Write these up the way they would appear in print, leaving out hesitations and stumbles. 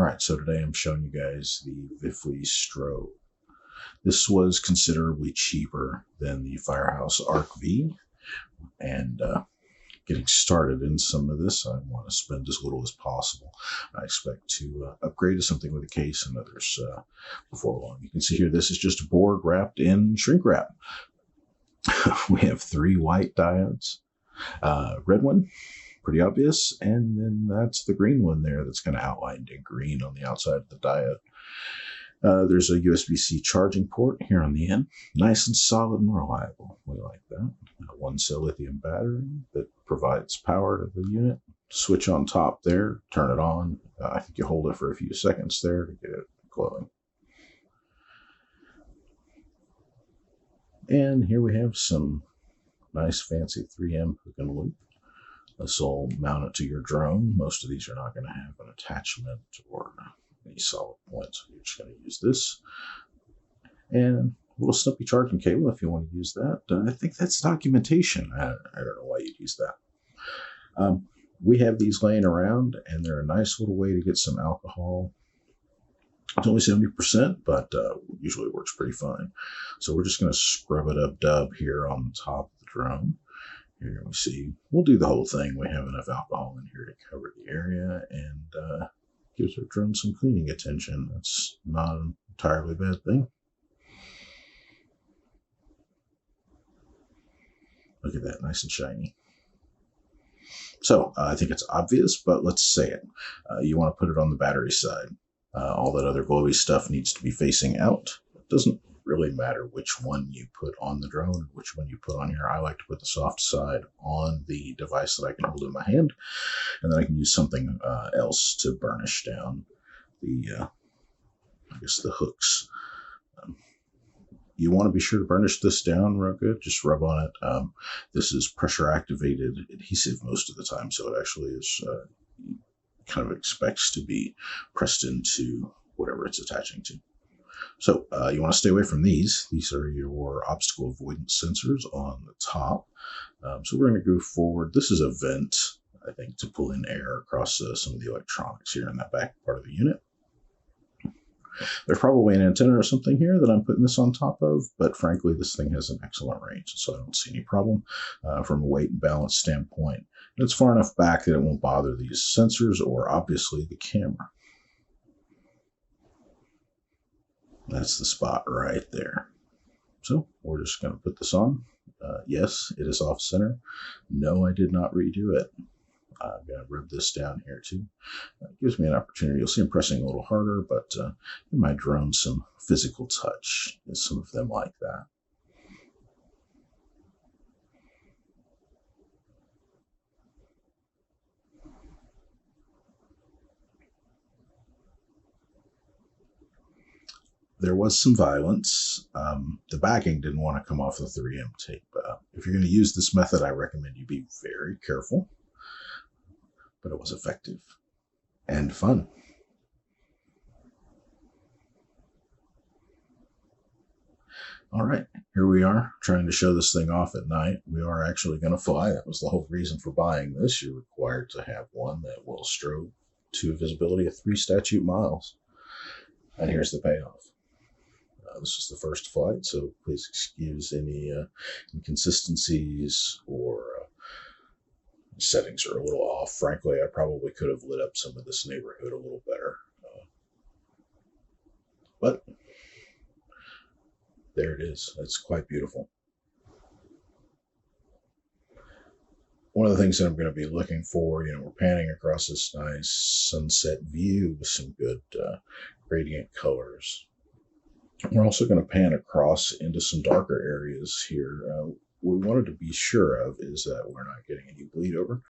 Alright, so today I'm showing you guys the VIFLY strobe. This was considerably cheaper than the Firehouse Arc V, and getting started in some of this, I want to spend as little as possible. I expect to upgrade to something with a case and others before long. You can see here, this is just a board wrapped in shrink wrap. We have 3 white diodes, red one, pretty obvious, and then that's the green one there that's kind of outlined in green on the outside of the diode. There's a USB-C charging port here on the end, nice and solid and reliable. We like that. A 1-cell lithium battery that provides power to the unit. Switch on top there, turn it on. I think you hold it for a few seconds there to get it glowing. And here we have some nice fancy 3M hook and loop. This will mount it to your drone. Most of these are not going to have an attachment or any solid point, so you're just going to use this. And a little snippy charging cable if you want to use that. I think that's documentation. I don't know why you'd use that. We have these laying around, and they're a nice little way to get some alcohol. It's only 70%, but usually it works pretty fine. So we're just going to scrub it up dub here on the top of the drone. Here we see, we'll do the whole thing. We have enough alcohol in here to cover the area and gives our drone some cleaning attention. That's not an entirely bad thing. Look at that, nice and shiny. So I think it's obvious, but let's say it. You want to put it on the battery side. All that other glowy stuff needs to be facing out. It doesn't really matter which one you put on the drone or which one you put on here. I like to put the soft side on the device that I can hold in my hand, and then I can use something else to burnish down the, I guess, the hooks. You want to be sure to burnish this down real good. Just rub on it. This is pressure activated adhesive most of the time, so it actually is kind of expects to be pressed into whatever it's attaching to. So you want to stay away from these. These are your obstacle avoidance sensors on the top. So we're going to go forward. This is a vent, I think, to pull in air across some of the electronics here in that back part of the unit. There's probably an antenna or something here that I'm putting this on top of, but frankly, this thing has an excellent range, so I don't see any problem from a weight and balance standpoint. And it's far enough back that it won't bother these sensors or obviously the camera. That's the spot right there. So we're just going to put this on. Yes, it is off center. No, I did not redo it. I'm going to rub this down here too. It gives me an opportunity. You'll see I'm pressing a little harder, but give my drone some physical touch. Some of them like that. There was some violence. The backing didn't want to come off the 3M tape. If you're going to use this method, I recommend you be very careful. But it was effective and fun. All right, here we are trying to show this thing off at night. We are actually going to fly. That was the whole reason for buying this. You're required to have one that will strobe to a visibility of 3 statute miles. And here's the payoff. This is the first flight, so please excuse any inconsistencies or settings are a little off. Frankly, I probably could have lit up some of this neighborhood a little better. But there it is. It's quite beautiful. One of the things that I'm going to be looking for, we're panning across this nice sunset view with some good gradient colors. We're also going to pan across into some darker areas here. What we wanted to be sure of is that we're not getting any bleed over.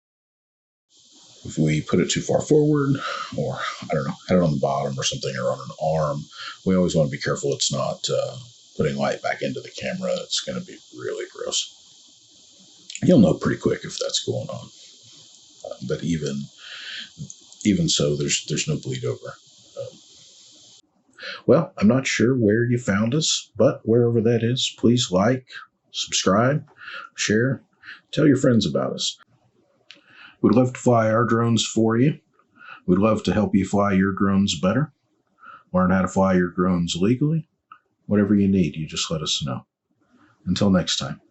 If we put it too far forward, or I don't know, had it on the bottom or something, or on an arm, we always want to be careful it's not putting light back into the camera. It's going to be really gross. You'll know pretty quick if that's going on. But even so, there's no bleed over. Well, I'm not sure where you found us, but wherever that is, please like, subscribe, share, tell your friends about us. We'd love to fly our drones for you. We'd love to help you fly your drones better, learn how to fly your drones legally. Whatever you need, you just let us know. Until next time.